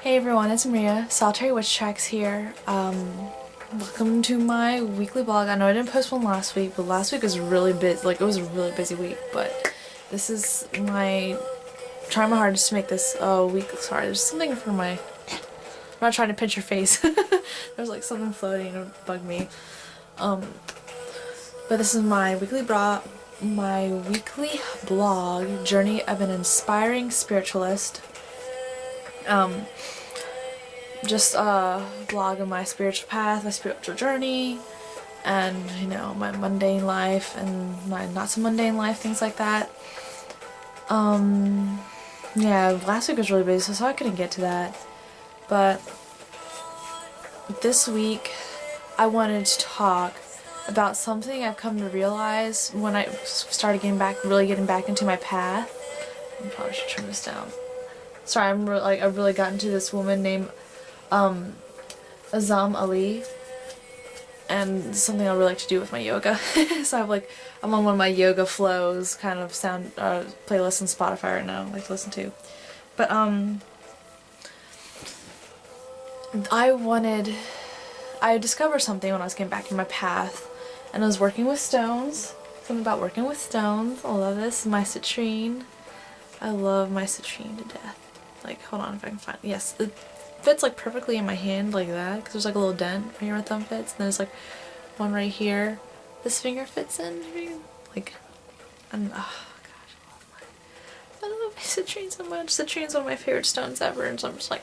Hey everyone, it's Maria. Solitary Witch Tracks here. Welcome to my weekly blog. I know I didn't post one last week, but last week was really busy. Like, it was a really busy week, but this is trying my hardest to make this week. Sorry, there's something for my... I'm not trying to pinch your face. There's like something floating and it bugged me. But this is my weekly blog, Journey of an Inspiring Spiritualist. Just a vlog of my spiritual path, my spiritual journey, and, you know, my mundane life and my not so mundane life, things like that. Yeah, last week was really busy, so I couldn't get to that. But this week, I wanted to talk about something I've come to realize when I started really getting back into my path. I probably should turn this down. Sorry, I've really gotten to this woman named Azam Ali, and something I really like to do with my yoga. So I'm on one of my yoga flows kind of sound playlist on Spotify right now I like to listen to. But I discovered something when I was getting back in my path, and I was working with stones. Something about working with stones. I love this. My citrine. I love my citrine to death. Like, hold on if I can find it. Yes, it fits like perfectly in my hand like that, because there's like a little dent right here where my thumb fits, and there's like one right here this finger fits in. Like, and oh gosh, I love my citrine so much. Citrine's one of my favorite stones ever, and so I'm just like,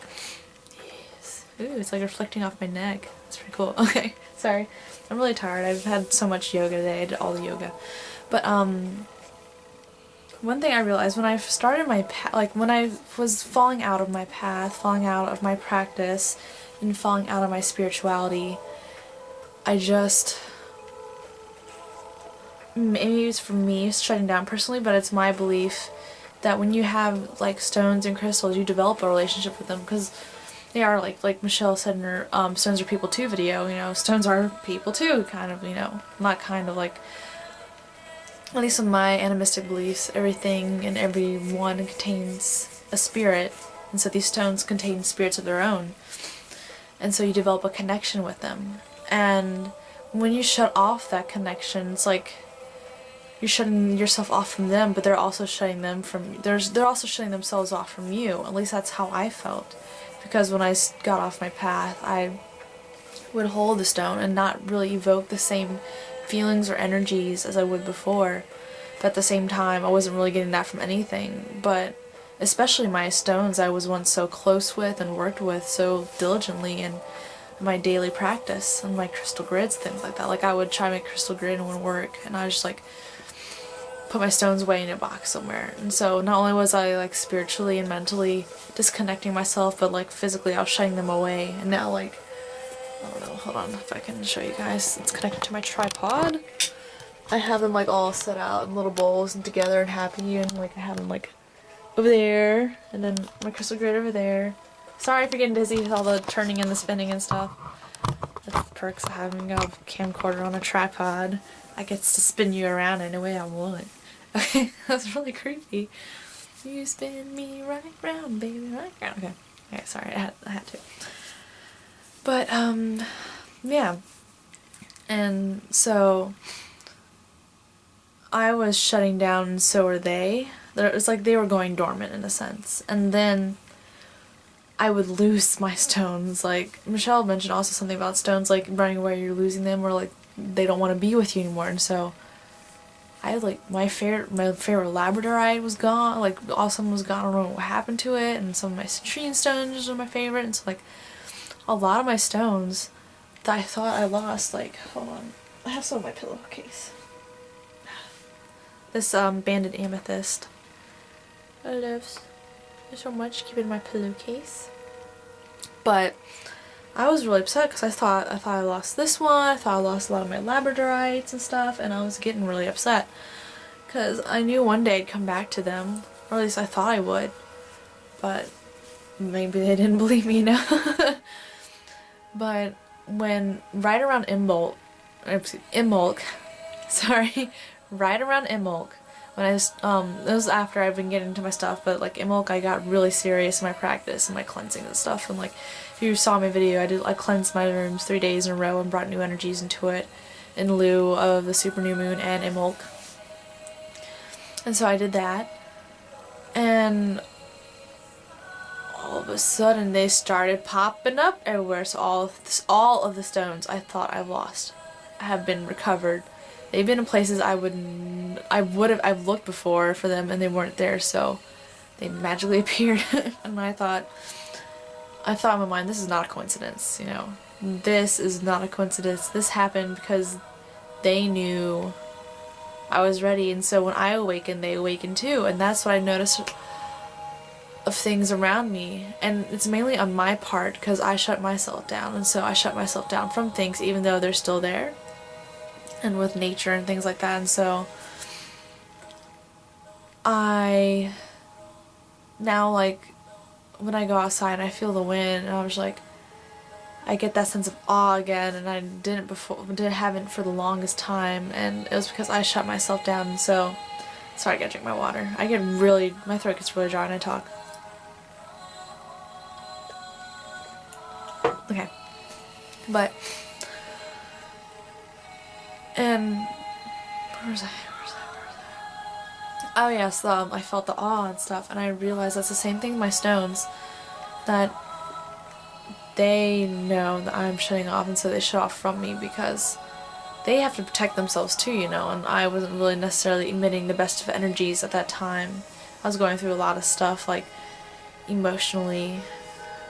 yes. Ooh, it's like reflecting off my neck. It's pretty cool. Okay, sorry. I'm really tired. I've had so much yoga today. I did all the yoga. But one thing I realized when I started my when I was falling out of my path, falling out of my practice, and falling out of my spirituality, maybe it's for me shutting down personally, but it's my belief that when you have like stones and crystals, you develop a relationship with them, because they are like Michelle said in her Stones Are People Too video, you know, stones are people too, kind of, you know, not kind of like, at least in my animistic beliefs, everything and everyone contains a spirit, and so these stones contain spirits of their own, and so you develop a connection with them. And when you shut off that connection, it's like you're shutting yourself off from them, but they're also shutting themselves off from you. At least that's how I felt, because when I got off my path, I would hold the stone and not really evoke the same feelings or energies as I would before, but at the same time I wasn't really getting that from anything, but especially my stones I was once so close with and worked with so diligently in my daily practice and my crystal grids, things like that. Like, I would try my crystal grid and it wouldn't work, and I would just like put my stones away in a box somewhere. And so not only was I like spiritually and mentally disconnecting myself, but like physically I was shutting them away. And now, like, I don't know, hold on if I can show you guys. It's connected to my tripod. I have them like all set out in little bowls and together and happy, and like I have them like over there, and then my crystal grid over there. Sorry for getting dizzy with all the turning and the spinning and stuff. That's the perks of having a camcorder on a tripod. I gets to spin you around any way I want. Okay, that's really creepy. You spin me right round, baby, right round. Okay, okay, sorry, I had to. But, yeah. And so I was shutting down, and so were they. It was like they were going dormant in a sense. And then I would lose my stones. Like, Michelle mentioned also something about stones, like, running away, you're losing them, or like, they don't want to be with you anymore. And so I had like, my favorite labradorite was gone. Like, awesome was gone. I don't know what happened to it. And some of my citrine stones are my favorite. And so, like, a lot of my stones that I thought I lost, like, hold on, I have some in my pillowcase. This banded amethyst, I love so much, keep it in my pillowcase. But I was really upset because I thought I lost this one. I thought I lost a lot of my labradorites and stuff, and I was getting really upset because I knew one day I'd come back to them, or at least I thought I would, but maybe they didn't believe me, you know. But right around Imbolc, right around Imbolc, when I just, it was after I've been getting into my stuff, but like Imbolc, I got really serious in my practice and my cleansing and stuff. And like, if you saw my video, I cleansed my rooms 3 days in a row and brought new energies into it in lieu of the super new moon and Imbolc. And so I did that, and all of a sudden they started popping up everywhere. So all of the stones I thought I've lost have been recovered. They've been in places I've looked before for them and they weren't there, so they magically appeared. And I thought in my mind, this is not a coincidence, you know. This is not a coincidence. This happened because they knew I was ready, and so when I awakened, they awakened too. And that's what I noticed of things around me, and it's mainly on my part because I shut myself down, and so I shut myself down from things even though they're still there, and with nature and things like that. And so I now, like, when I go outside and I feel the wind, and I was like, I get that sense of awe again, and I haven't for the longest time, and it was because I shut myself down. And so, sorry, I gotta drink my water. My throat gets really dry when I talk. Okay. But, and, where was I? Oh yes, I felt the awe and stuff, and I realized that's the same thing with my stones, that they know that I'm shutting off, and so they shut off from me because they have to protect themselves too, you know, and I wasn't really necessarily emitting the best of energies at that time. I was going through a lot of stuff, like, emotionally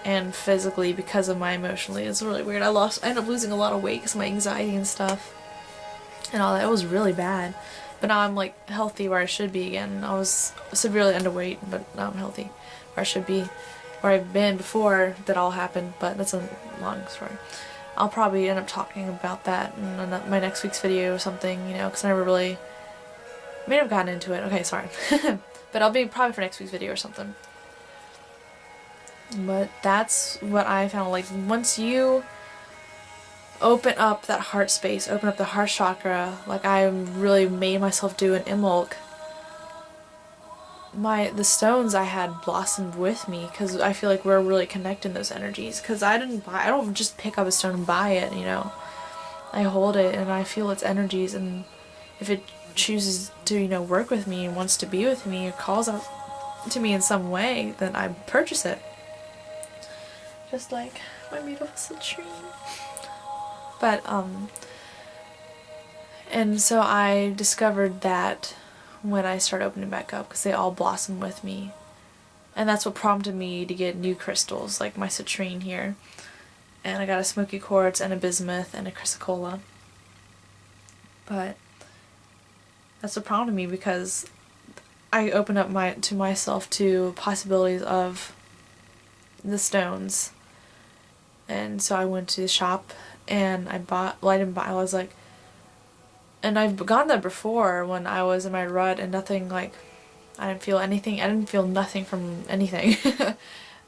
and physically because of my emotionally. It's really weird. I ended up losing a lot of weight because of my anxiety and stuff and all that. It was really bad. But now I'm, like, healthy where I should be again. I was severely underweight, but now I'm healthy where I should be. Where I've been before that all happened, but that's a long story. I'll probably end up talking about that in my next week's video or something, you know, because I never really may have gotten into it. Okay, sorry. But I'll be probably for next week's video or something. But that's what I found. Like, once you open up that heart space, open up the heart chakra, like I really made myself do in Imbolc, the stones I had blossomed with me, because I feel like we're really connecting those energies, because I don't just pick up a stone and buy it, you know. I hold it and I feel its energies, and if it chooses to, you know, work with me and wants to be with me or calls out to me in some way, then I purchase it. Just like my beautiful citrine. But, and so I discovered that when I started opening back up, because they all blossomed with me. And that's what prompted me to get new crystals, like my citrine here. And I got a smoky quartz and a bismuth and a chrysocolla. But that's what prompted me, because I opened up to myself to possibilities of the stones. And so I went to the shop and I was like, and I've gone there before when I was in my rut and nothing, like, I didn't feel nothing from anything. And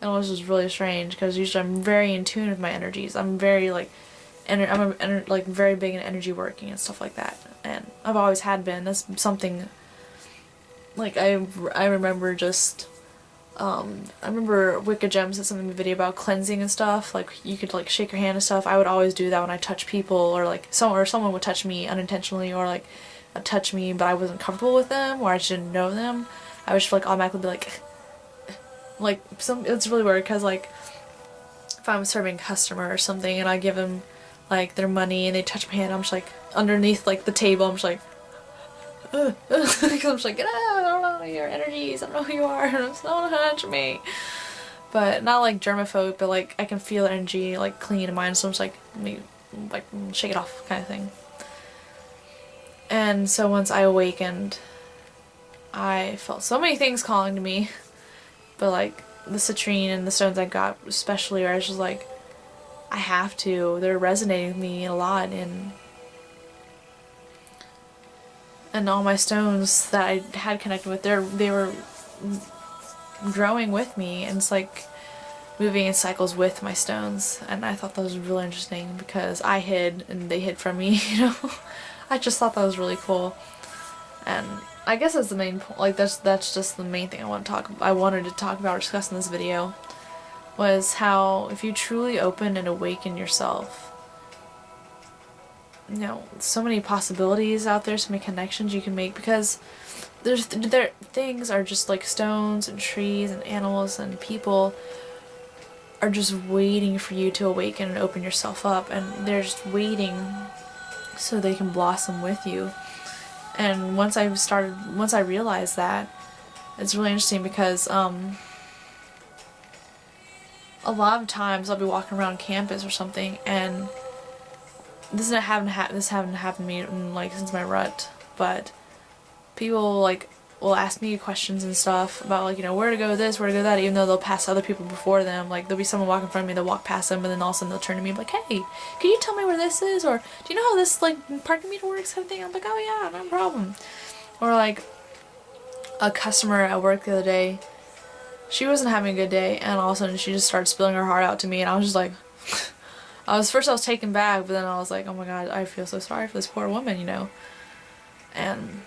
it was just really strange, because usually I'm very in tune with my energies. I'm very, like, very big in energy working and stuff like that. And I've always been. That's something, like, I remember just, I remember Wicked Gems did something in the video about cleansing and stuff, like you could like shake your hand and stuff. I would always do that when I touch people, or like someone would touch me unintentionally, or like touch me but I wasn't comfortable with them, or I just didn't know them. I would just like automatically be like it's really weird, because like if I'm serving a customer or something and I give them like their money and they touch my hand, I'm just like underneath like the table, I'm just like because I'm just like, I don't know your energies, I don't know who you are, don't touch me. But not like germaphobe, but like I can feel the energy like clinging to mine, so I'm just like, shake it off kind of thing. And so once I awakened, I felt so many things calling to me, but like the citrine and the stones I got especially, where I was just like, I have to, they're resonating with me a lot, and all my stones that I had connected with, they were growing with me, and it's like moving in cycles with my stones. And I thought that was really interesting, because I hid and they hid from me, you know. I just thought that was really cool. And I guess that's the main point. Like that's just the main thing I wanted to talk about or discuss in this video, was how if you truly open and awaken yourself, you know, so many possibilities out there, so many connections you can make, because things are just like stones and trees and animals and people are just waiting for you to awaken and open yourself up, and they're just waiting so they can blossom with you. And once I realized that, it's really interesting because a lot of times I'll be walking around campus or something, and this haven't happened to me in, like, since my rut, but people like will ask me questions and stuff about, like, you know, where to go this, where to go that, even though they'll pass other people before them. Like, there'll be someone walking in front of me, they'll walk past them, and then all of a sudden they'll turn to me and be like, hey, can you tell me where this is, or do you know how this, like, parking meter works, kind of thing? I'm like, oh yeah, no problem. Or like a customer at work the other day, she wasn't having a good day, and all of a sudden she just started spilling her heart out to me, and I was just like I was taken back, but then I was like, oh my god, I feel so sorry for this poor woman, you know. And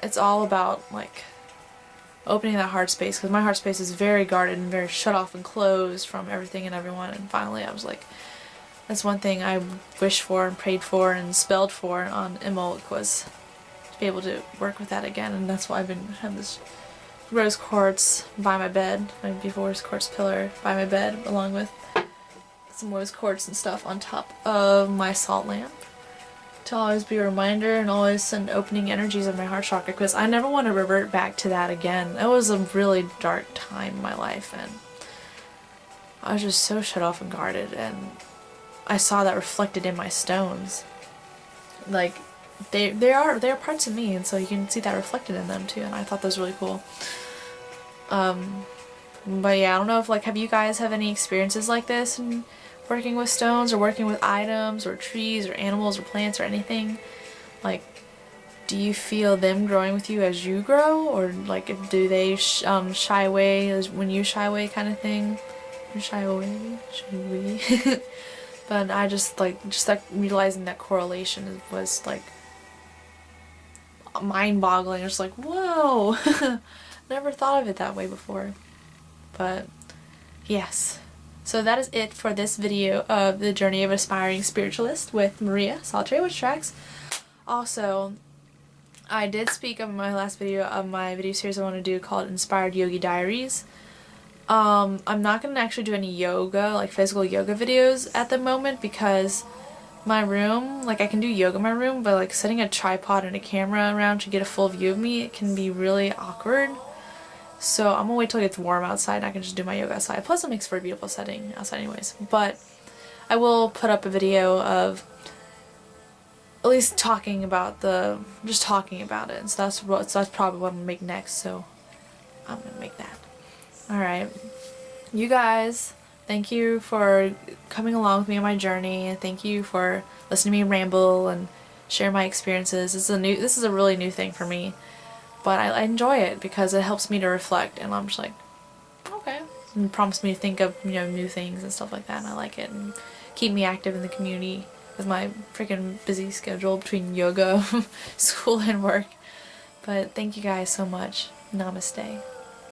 it's all about, like, opening that heart space, because my heart space is very guarded and very shut off and closed from everything and everyone. And finally I was like, that's one thing I wished for and prayed for and spelled for on Imbolc, was to be able to work with that again. And that's why I've been having this rose quartz by my bed, my rose quartz pillar by my bed, along with some rose quartz and stuff on top of my salt lamp, to always be a reminder and always send opening energies of my heart chakra, because I never want to revert back to that again. It was a really dark time in my life, and I was just so shut off and guarded, and I saw that reflected in my stones. Like, they are parts of me, and so you can see that reflected in them too, and I thought that was really cool. But yeah, I don't know if, like, have you guys have any experiences like this and working with stones, or working with items or trees or animals or plants or anything? Like, do you feel them growing with you as you grow, or like do they shy away as when you shy away, kind of thing? Shy away? But I just like realizing that correlation was like mind-boggling. Just like, whoa, never thought of it that way before. But yes. So that is it for this video of the journey of aspiring spiritualist with Maria, Solitary Witch Tracks. Also, I did speak of my last video of my video series I want to do called Inspired Yogi Diaries. I'm not going to actually do any yoga, like physical yoga videos at the moment, because my room, like, I can do yoga in my room, but like setting a tripod and a camera around to get a full view of me, it can be really awkward. So I'm gonna wait till it gets warm outside and I can just do my yoga outside. Plus it makes for a beautiful setting outside anyways. But I will put up a video of at least talking about it. And so that's probably what I'm gonna make next. So I'm gonna make that. Alright. You guys, thank you for coming along with me on my journey, and thank you for listening to me ramble and share my experiences. This is a really new thing for me. But I enjoy it because it helps me to reflect, and I'm just like, okay. And it prompts me to think of, you know, new things and stuff like that, and I like it, and keep me active in the community with my freaking busy schedule between yoga, school, and work. But thank you guys so much. Namaste.